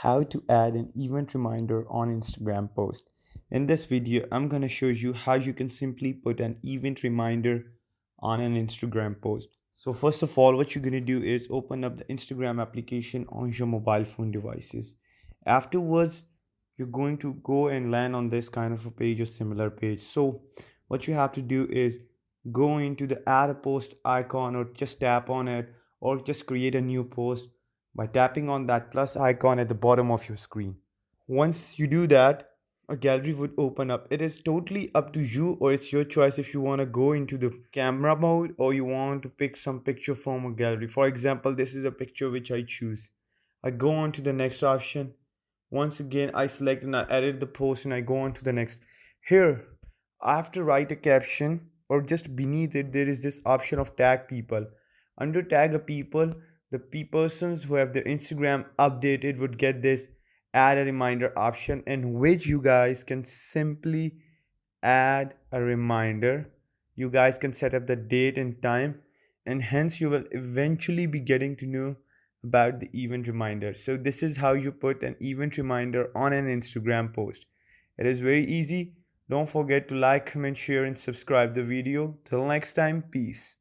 how to add an event reminder on Instagram post. In this video, I'm going to show you how you can simply put an event reminder on an Instagram post. So first of all, what you're going to do is open up the Instagram application on your mobile phone devices. Afterwards, you're going to go and land on this kind of a page or similar page. So what you have to do is go into the add a post icon or just tap on it or just create a new post by tapping on that plus icon at the bottom of your screen. Once you do that, a gallery would open up. It is totally up to you, or it's your choice if you want to go into the camera mode or you want to pick some picture from a gallery. For example, this is a picture which I choose. I go on to the next option. Once again, I select and I edit the post and I go on to the next. Here, I have to write a caption, or just beneath it, there is this option of tag people. Under tag a people, the persons who have their Instagram updated would get this add a reminder option, in which you guys can simply add a reminder. You guys can set up the date and time, and hence you will eventually be getting to know about the event reminder. So this is how you put an event reminder on an Instagram post. It is very easy. Don't forget to like, comment, share, and subscribe the video. Till next time, peace.